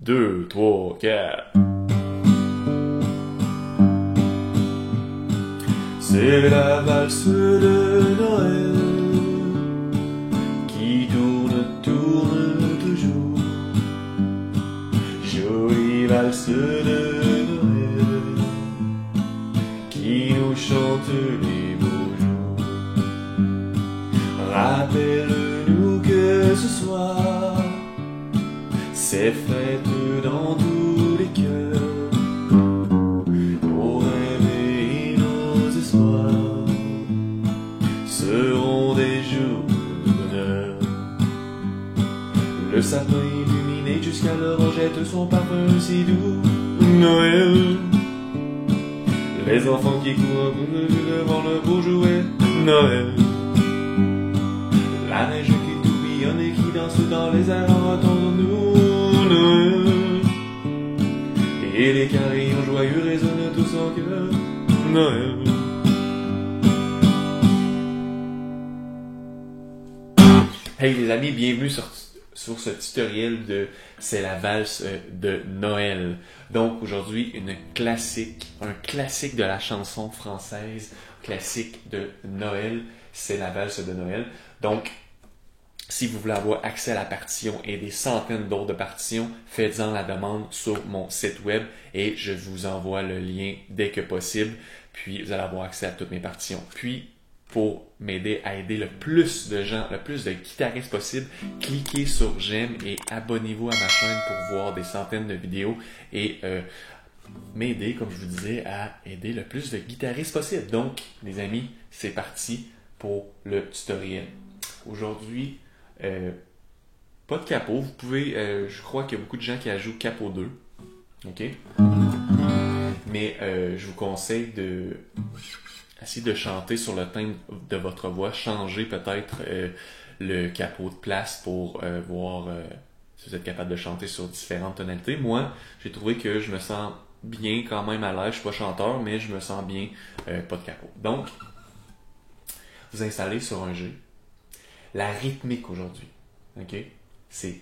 2, 3, 4. C'est la valse de Noël qui tourne toujours. Jolie valse de Noël qui nous chante les beaux jours. Rappelle-nous que ce soir c'est fête dans tous les cœurs. Pour rêver nos espoirs seront des jours de bonheur. Le sapin illuminé jusqu'alors jette son parfum si doux. Noël. Les enfants qui courent devant le beau jouet. Noël. La neige qui tourbillonne et qui danse dans les airs en attendant nous. Noël. Et les carillons joyeux résonnent tous en cœur. Noël. Hey les amis, bienvenue sur ce tutoriel de C'est la valse de Noël. Donc aujourd'hui, un classique de la chanson française, classique de Noël, c'est la valse de Noël. Donc, si vous voulez avoir accès à la partition et des centaines d'autres partitions, faites-en la demande sur mon site web et je vous envoie le lien dès que possible. Puis vous allez avoir accès à toutes mes partitions. Puis, pour m'aider à aider le plus de gens, le plus de guitaristes possible, cliquez sur j'aime et abonnez-vous à ma chaîne pour voir des centaines de vidéos et m'aider, comme je vous disais, à aider le plus de guitaristes possible. Donc, les amis, c'est parti pour le tutoriel. Aujourd'hui, pas de capot. Vous pouvez, je crois qu'il y a beaucoup de gens qui ajoutent capot 2. OK? Mais je vous conseille de essayer de chanter sur le timbre de votre voix. Changez peut-être le capot de place pour voir si vous êtes capable de chanter sur différentes tonalités. Moi, j'ai trouvé que je me sens bien quand même à l'aise. Je suis pas chanteur, mais je me sens bien, pas de capot. Donc, vous installez sur un G. La rythmique aujourd'hui, ok, c'est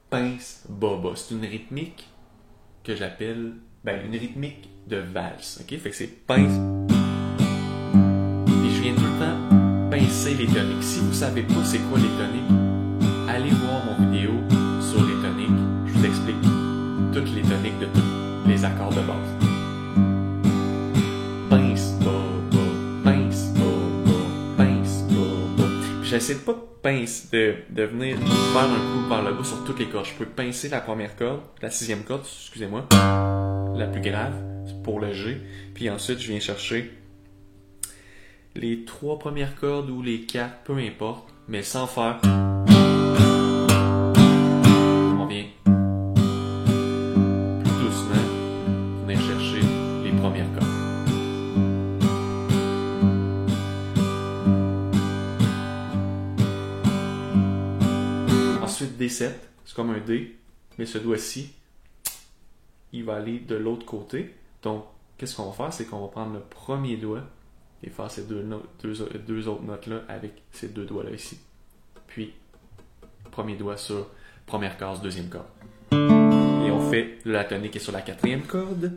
pince baba. C'est une rythmique que j'appelle, une rythmique de valse, ok. Fait que c'est pince. Et je viens tout le temps pincer les toniques. Si vous savez pas c'est quoi les toniques, allez voir mon vidéo sur les toniques. Je vous explique toutes les toniques de tous les accords de base. Pince baba, pince baba, pince baba. J'essaie de pas de venir faire un coup par le bas sur toutes les cordes. Je peux pincer la première corde, la sixième corde, excusez-moi, la plus grave, pour le G. Puis ensuite, je viens chercher les 3 premières cordes ou les 4, peu importe, mais sans faire. On vient plus doucement venir chercher les premières cordes. Ensuite, D7, c'est comme un D, mais ce doigt-ci, il va aller de l'autre côté. Donc, qu'est-ce qu'on va faire? C'est qu'on va prendre le premier doigt et faire ces deux autres notes-là avec ces deux doigts-là ici. Puis, premier doigt sur première case, deuxième corde. Et on fait la tonique est sur la quatrième corde.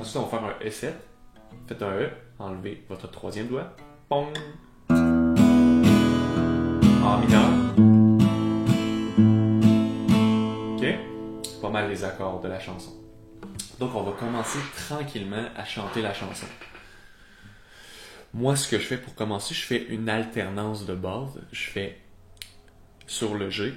Ensuite, on va faire un E7. Faites un E, enlevez votre troisième doigt. Pong! En mineur. Ok? C'est pas mal les accords de la chanson. Donc, on va commencer tranquillement à chanter la chanson. Moi, ce que je fais pour commencer, je fais une alternance de base. Je fais sur le G.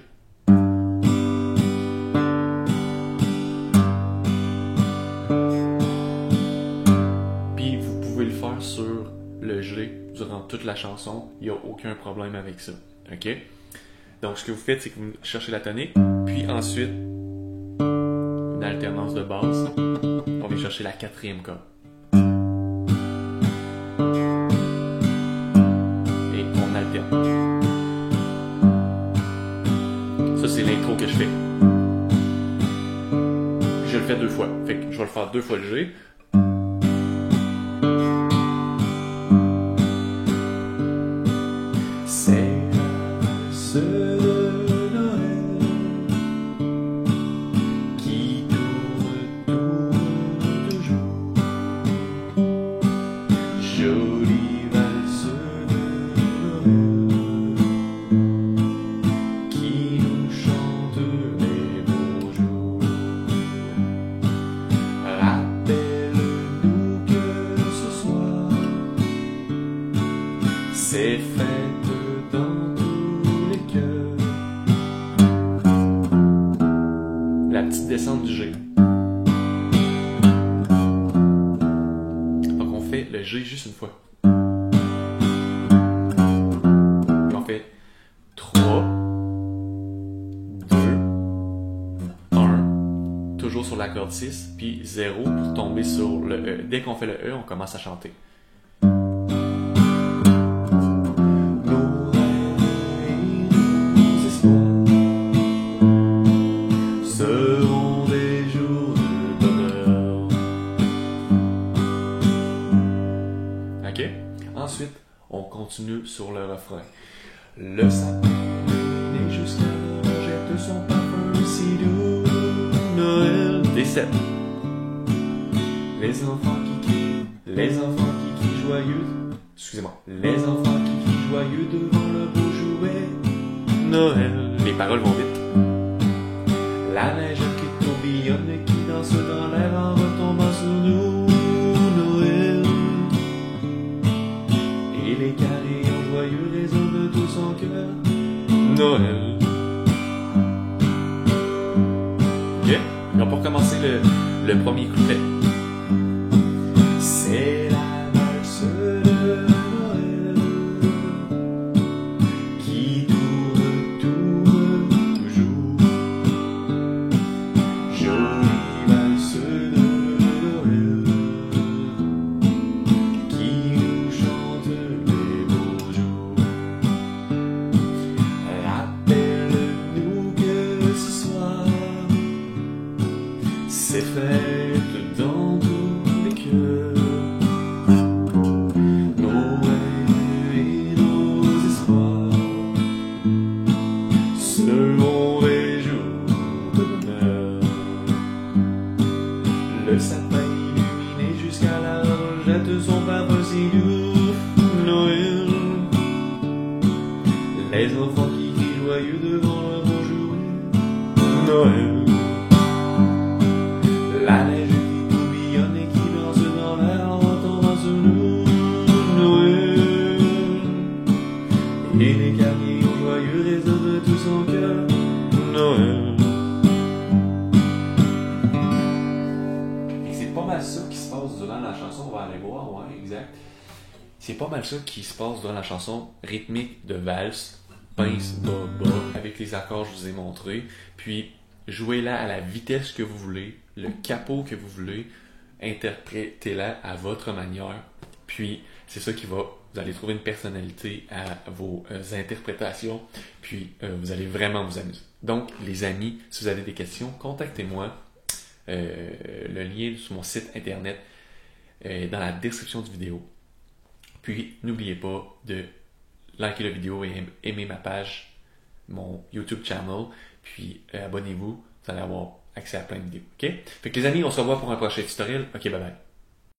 Puis, vous pouvez le faire sur le G durant toute la chanson. Il n'y a aucun problème avec ça. OK? Donc, ce que vous faites, c'est que vous cherchez la tonique, puis ensuite, une alternance de base. On vient chercher la quatrième corde. Et on alterne. Ça, c'est l'intro que je fais. Je le fais 2 fois. Fait que je vais le faire 2 fois le G. Jolie valse de Noël qui nous chante les beaux jours. Rappelle-nous que ce soir c'est fête dans tous les cœurs. La petite descente du G. Donc on fait le G juste une fois. On fait 3, 2, 1, toujours sur la corde 6, puis 0 pour tomber sur le E. Dès qu'on fait le E, on commence à chanter. Ensuite, on continue sur le refrain. Le sapin illuminé jusqu'à l'heure jette son parfum si doux. Noël des 7. Les enfants qui crient joyeux. Excusez-moi. Les enfants qui crient joyeux devant le beau jouet. Noël. Les paroles vont vite. La neige qui tourbillonne, qui danse dans l'air en retombant sur nous. Noël. Et les carillons joyeux résonnent de tout son cœur. Noël. Ok, on va recommencer le premier couplet. C'est la valse de Noël qui tourne toujours. Jolie valse de Noël qui nous chante les beaux jours. Rappelle-nous que ce soir c'est fête dans tous les cœurs. Noël et nos espoirs seront des jours de bonheur. Le sapin illuminé jusqu'à l'heure jette son parfum si doux. Noël. Les enfants qui crient joyeux devant leur beau jouet. Noël. La neige qui tourbillonne et qui danse dans l'air en retombant sur nous. Noël. Et les carillons joyeux résonnent de tout son cœur. Noël. Et c'est pas mal ça qui se passe durant la chanson, on va aller voir, ouais, exact. C'est pas mal ça qui se passe durant la chanson, rythmique de valse, pince, bas, bas, avec les accords que je vous ai montrés, puis jouez-la à la vitesse que vous voulez, le capot que vous voulez, interprétez-la à votre manière, puis c'est ça qui va, vous allez trouver une personnalité à vos interprétations, puis vous allez vraiment vous amuser. Donc, les amis, si vous avez des questions, contactez-moi. Le lien sur mon site internet est dans la description du vidéo. Puis, n'oubliez pas de liker la vidéo et aimer ma page, mon YouTube channel. Puis, abonnez-vous, vous allez avoir accès à plein de vidéos. OK? Fait que les amis, on se revoit pour un prochain tutoriel. OK, bye bye.